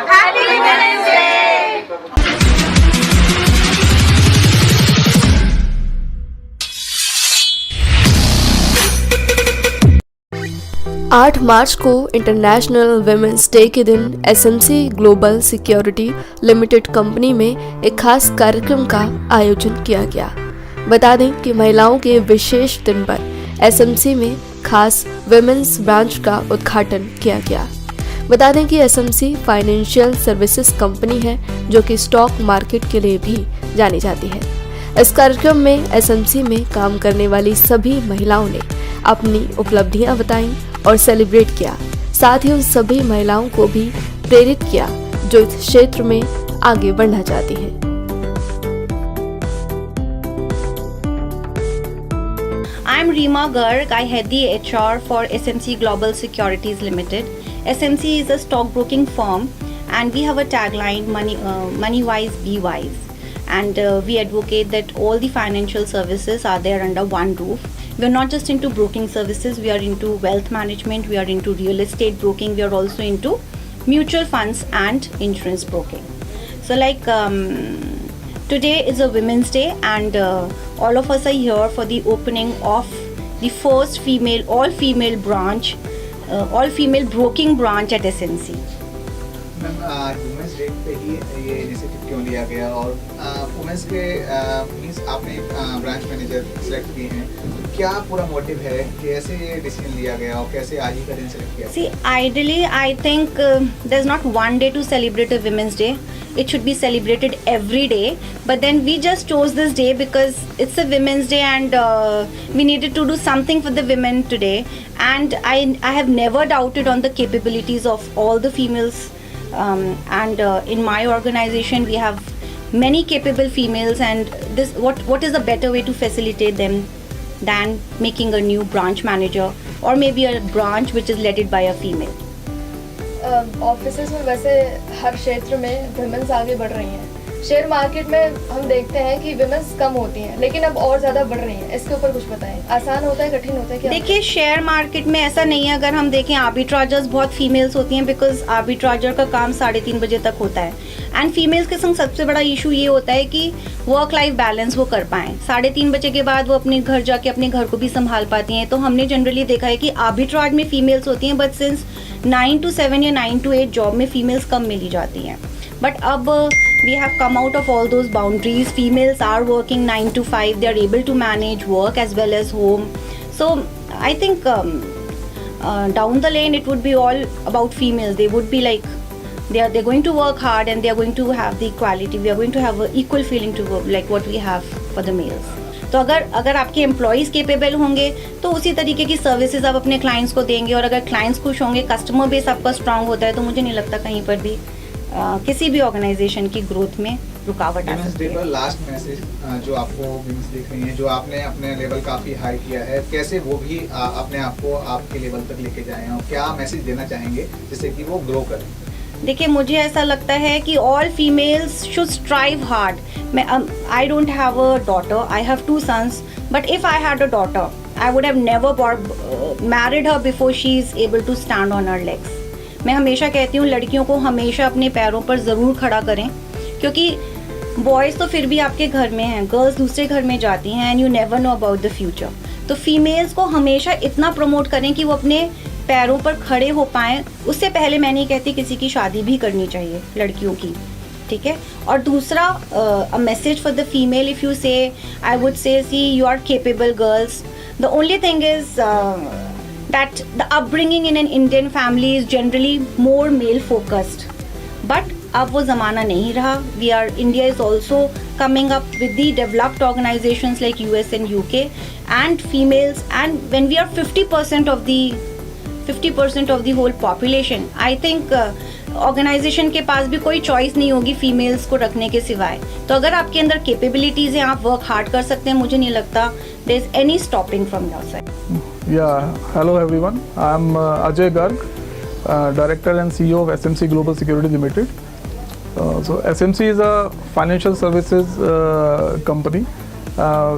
Happy Women's Day! 8 मार्च को international women's day के दिन SMC global security limited company में एक खास कार्यक्रम का आयोजन किया गया। बता दें कि महिलाओं के विशेष दिन पर एसएमसी में खास विमेंस ब्रांच का उद्घाटन किया गया। बता दें कि एसएमसी फाइनेंशियल सर्विसेज कंपनी है जो कि स्टॉक मार्केट के लिए भी जानी जाती है। इस कार्यक्रम में एसएमसी में काम करने वाली सभी महिलाओं ने अपनी उपलब्धियां बताई और सेलिब्रेट किया। साथ ही उन सभी महिलाओं को भी प्रेरित किया जो इस क्षेत्र में आगे बढ़ना चाहती हैं। I'm Reema Garg. I head the HR for SMC Global Securities Limited. SMC is a stockbroking firm, and we have a tagline: "Money wise, be wise." And we advocate that all the financial services are there under one roof. We are not just into broking services. We are into wealth management. We are into real estate broking. We are also into mutual funds and insurance broking. So, today is a Women's Day, and all of us are here for the opening of the first all-female branch, all-female broking branch at SMC. Ma'am women's day पे ही ये initiative क्यों लिया गया और women's के means आपने branch manager select किए हैं, तो क्या पूरा मोटिव है, कैसे ये डिसीजन लिया गया और कैसे आज ही का दिन सेलेक्ट किया? See, ideally, I think there's not one day to celebrate a Women's Day. It should be celebrated every day. But then we just chose this day because it's a Women's Day and we needed to do something for the women today. And I have never doubted on the capabilities of all the females. In my organization, we have many capable females, and this what is a better way to facilitate them than making a new branch manager or maybe a branch which is led by a female. Offices में वैसे हर क्षेत्र में women's आगे बढ़ रही हैं। Share market में हम देखते हैं कि विमेंस कम होती हैं, लेकिन अब और ज़्यादा बढ़ रही हैं। इसके ऊपर कुछ बताएं, आसान होता है, कठिन होता है क्या? देखिए, शेयर मार्केट में ऐसा नहीं है। अगर हम देखें, आर्बिट्राजर्स बहुत फीमेल्स होती हैं, बिकॉज आर्बिट्राजर का काम 3:30 बजे तक होता है। एंड फीमेल्स के संग सबसे बड़ा इशू ये होता है कि वर्क लाइफ बैलेंस वो कर पाएँ। 3:30 बजे के बाद वो अपने घर जाके अपने घर को भी संभाल पाती हैं। तो हमने जनरली देखा है कि आर्बिट्राज में फीमेल्स होती हैं, बट सिंस 9 to 7 या 9 to 8 जॉब में फीमेल्स कम मिली जाती हैं। बट अब we have come out of all those boundaries. Females are working 9 to 5. They are able to manage work as well as home. So I think down the lane it would be all about females. They would be like they're going to work hard and they are going to have the equality. We are going to have an equal feeling to work like what we have for the males. तो अगर आपके employees capable होंगे तो उसी तरीके की services आप अपने क्लाइंट्स को देंगे, और अगर क्लाइंट्स खुश होंगे, कस्टमर बेस आपका स्ट्रांग होता है, तो मुझे नहीं लगता कहीं पर भी किसी भी ऑर्गेनाइजेशन की ग्रोथ में रुकावट आ सकती है। लास्ट मैसेज जो आपको विमेंस देख रही हैं, जो आपने अपने लेवल काफ़ी हाई किया है, कैसे वो भी अपने आप को आपके लेवल तक लेके जाएं और क्या मैसेज देना चाहेंगे जिससे कि वो ग्रो करें? देखिए, मुझे ऐसा लगता है कि all females should strive hard. I don't have a daughter, I have 2 sons, but if I had a daughter I would have never married her before she is able to stand on her legs. मैं हमेशा कहती हूँ लड़कियों को हमेशा अपने पैरों पर ज़रूर खड़ा करें, क्योंकि बॉयज़ तो फिर भी आपके घर में हैं, गर्ल्स दूसरे घर में जाती हैं, and you never know about the future. तो फीमेल्स को हमेशा इतना प्रमोट करें कि वो अपने पैरों पर खड़े हो पाएँ। उससे पहले मैं नहीं कहती किसी की शादी भी करनी चाहिए लड़कियों की, ठीक है। और दूसरा, a message for the female, if you say, I would say, see you are capable girls. The only thing is that the upbringing in an Indian family is generally more male focused, but अब वो ज़माना नहीं रहा. India is also coming up with the developed organizations like US and UK and females, and when we are 50% of the whole population, I think organisation के पास भी कोई choice नहीं होगी फीमेल्स को रखने के सिवाय. तो अगर आपके अंदर कैपेबिलिटीज हैं, आप वर्क हार्ड कर सकते हैं, मुझे नहीं लगता there is any stopping from your side. Hello everyone, I'm Ajay Garg, Director and CEO of SMC Global Security Limited. So SMC is a financial services company.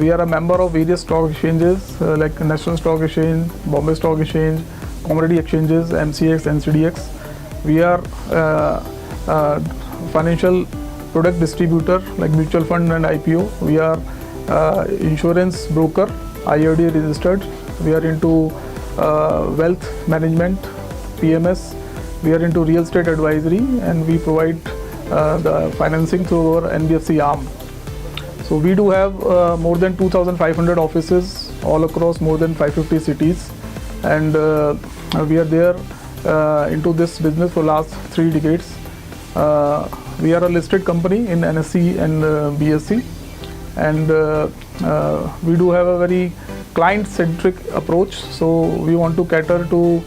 We are a member of various stock exchanges like National Stock Exchange, Bombay Stock Exchange, Commodity Exchanges, MCX, NCDX. We are financial product distributor like mutual fund and IPO. We are insurance broker, IRD registered. We are into wealth management, PMS. We are into real estate advisory, and we provide the financing through our NBFC arm. So we do have more than 2,500 offices all across more than 550 cities, and we are there into this business for last 3 decades. We are a listed company in NSE and BSE, and we do have a very client-centric approach. So we want to cater to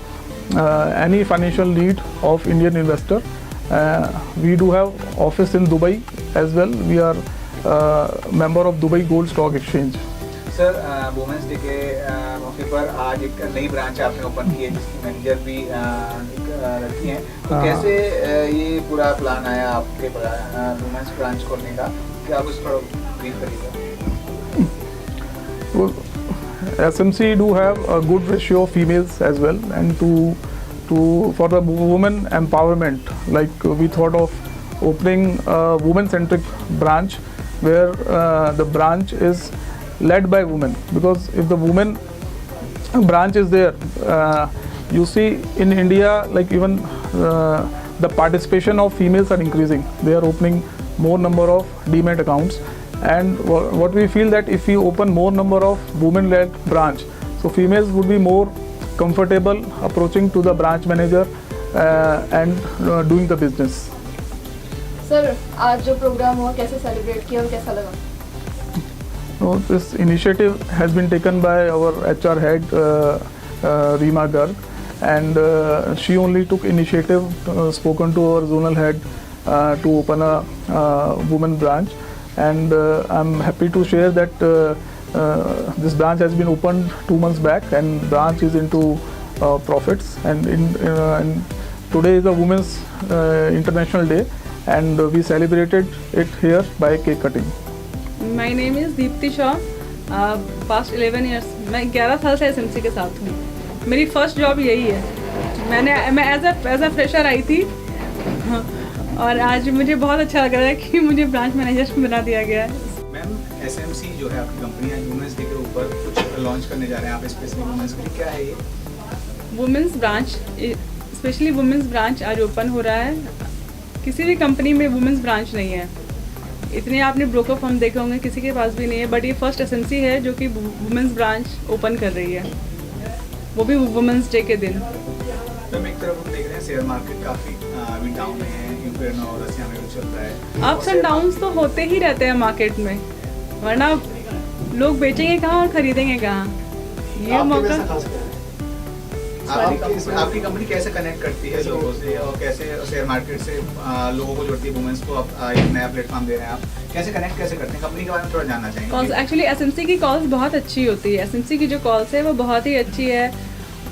any financial need of Indian investor. We do have office in Dubai as well. We are member of Dubai Gold Stock Exchange. Sir women's day के मौके पर आज एक नई branch आपने open की है जिसकी मैनेजर भी रखी हैं, तो कैसे ये पूरा प्लान आया आपके वुमेंस ब्रांच खोलने का, क्या आप उस पर ब्रीफ करिएगा? SMC do have a good ratio of females as well, and for the women empowerment, like we thought of opening a women-centric branch where the branch is led by women, because if the women branch is there, you see in India, like even the participation of females are increasing. They are opening more number of demat accounts, and what we feel that if we open more number of women-led branch, so females would be more comfortable approaching to the branch manager and doing the business. Sir आज जो programme हुआ कैसे celebrate किया और कैसा लगा? So this initiative has been taken by our HR head Reema Garg, and she only took initiative, spoken to our zonal head to open a women branch, and I'm happy to share that this branch has been opened 2 months back, and branch is into profits, and today is the Women's International Day, and we celebrated it here by cake cutting. My name is Deepti Shah. Past 11 years मैं 11 साल से SMC के साथ हूँ। मेरी first job यही है। मैं एज अ फ्रेशर आई थी, और आज मुझे बहुत अच्छा लग रहा है कि मुझे ब्रांच मैनेजर बना दिया गया है। मैम SMC जो है आपकी कंपनी है, वुमेंस डे के ऊपर कुछ लॉन्च करने जा रहे हैं आप स्पेशली वुमेंस के लिए, क्या है ये? Women's branch, specially women's branch आज ओपन हो रहा है। किसी भी कंपनी में वुमेंस ब्रांच नहीं है। इतने आपने ब्रोकर फर्म देखे होंगे, किसी के पास भी नहीं है, बट ये फर्स्ट SMC है जो कि वुमेंस ब्रांच ओपन कर रही है, वो भी वुमेंस डे के दिन। तो एक तरफ हम देख रहे हैं शेयर मार्केट काफ़ी अभी डाउन है, यूक्रेन और रशिया में चल रहा है। अप्स एंड डाउन्स तो होते ही रहते हैं मार्केट में, वरना लोग बेचेंगे कहाँ और खरीदेंगे कहाँ। ये मौका आपकी कंपनी कैसे कनेक्ट करती है लोगों से, और कैसे शेयर मार्केट से लोगों को जोड़ती है? वुमेन्स को आप एक नया प्लेटफॉर्म दे रहे हैं, आप कैसे कनेक्ट करते हैं? कंपनी के बारे में थोड़ा जानना चाहेंगे। कॉल्स एक्चुअली SMC की कॉल्स बहुत अच्छी होती है। SMC की जो कॉल्स है वो बहुत ही अच्छी है।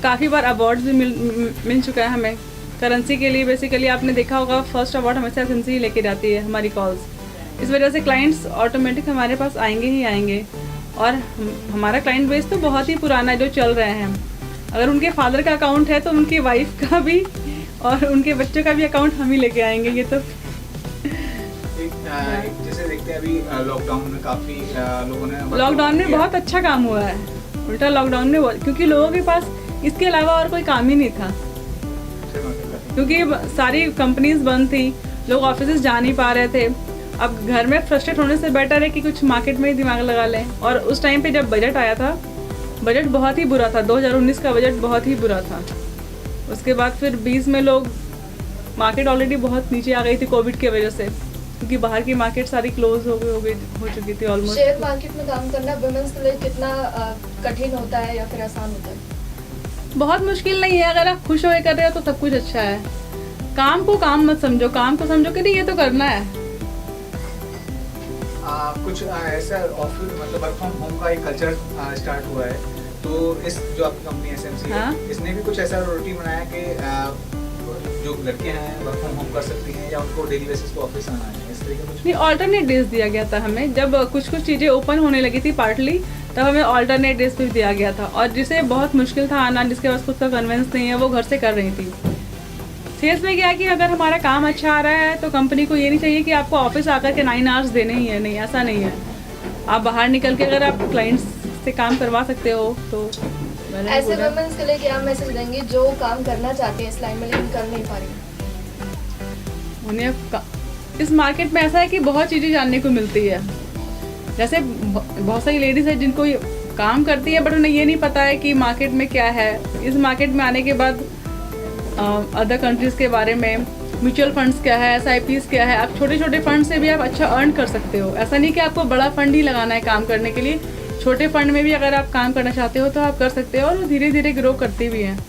काफ़ी बार अवार्ड्स भी मिल चुका है हमें करेंसी के लिए। बेसिकली आपने देखा होगा फर्स्ट अवार्ड हमेशा SMC लेके जाती है हमारी कॉल्स। इस वजह से क्लाइंट्स ऑटोमेटिक हमारे पास आएंगे ही आएंगे, और हमारा क्लाइंट बेस तो बहुत ही पुराना है जो चल रहे हैं। अगर उनके फादर का अकाउंट है तो उनकी वाइफ का भी और उनके बच्चों का भी अकाउंट हम ही लेके आएंगे। ये तो जैसे देखते हैं अभी लॉकडाउन में काफ़ी लोगों ने लॉकडाउन में बहुत अच्छा काम हुआ है। उल्टा लॉकडाउन में क्योंकि लोगों के पास इसके अलावा और कोई काम ही नहीं था, क्योंकि सारी कंपनीज बंद थी, लोग ऑफिस जा नहीं पा रहे थे। अब घर में फ्रस्ट्रेट होने से बेटर है कि कुछ मार्केट में ही दिमाग लगा लें। और उस टाइम पे जब बजट आया था, बजट बहुत ही बुरा था। 2019 का बजट बहुत ही बुरा था। उसके बाद फिर 20 में लोग मार्केट ऑलरेडी बहुत नीचे आ गई थी कोविड की वजह से, क्योंकि बाहर की मार्केट सारी क्लोज हो चुकी थी ऑलमोस्ट। शेयर मार्केट में काम करना वुमेन्स के लिए कितना कठिन होता है या फिर आसान होता है? बहुत मुश्किल नहीं है। अगर आप खुश होकर कर रहे हो तो सब कुछ अच्छा है। काम को काम मत समझो, काम को समझो कि नहीं ये तो करना है। कुछ ऐसा ऑफिस मतलब वर्क फ्रॉम होम का एक कल्चर स्टार्ट हुआ है, तो इस जो आपकी कंपनी SMC है, इसने भी कुछ ऐसा रूटीन बनाया कि जो लड़के हैं वर्क फ्रॉम होम कर सकती हैं, या उनको डेली बेसिस पे ऑफिस आना है, इस तरीके कुछ? नहीं, ऑल्टरनेट डेज दिया गया था हमें। जब कुछ चीज़ें ओपन होने लगी थी पार्टली, तब हमें ऑल्टरनेट डेज पे दिया गया था। और जिसे बहुत मुश्किल था आना, जिसके पास खुद का कन्वेंस नहीं है, वो घर से कर रही थी। सेल्स में क्या है कि अगर हमारा काम अच्छा आ रहा है तो कंपनी को ये नहीं चाहिए कि आपको ऑफिस आकर के 9 आवर्स देने ही है, नहीं ऐसा नहीं है। आप बाहर निकल के अगर आप क्लाइंट्स से काम करवा सकते हो तो मैंने ऐसे बोला- वुमेन्स के लिए क्या मैसेज देंगे जो काम करना चाहते हैं इस लाइन में लेकिन कर नहीं पा रही? उन्हें इस मार्केट में ऐसा है कि बहुत चीज़ें जानने को मिलती है। जैसे बहुत सारी लेडीज़ है जिनको ये काम करती है बट उन्हें ये नहीं पता है कि मार्केट में क्या है। इस मार्केट में आने के बाद अदर कंट्रीज़ के बारे में, म्यूचुअल फंड्स क्या है, SIPs क्या है, आप छोटे छोटे फंड से भी आप अच्छा अर्न कर सकते हो। ऐसा नहीं कि आपको बड़ा फंड ही लगाना है काम करने के लिए, छोटे फंड में भी अगर आप काम करना चाहते हो तो आप कर सकते हो और धीरे धीरे ग्रो करती भी हैं।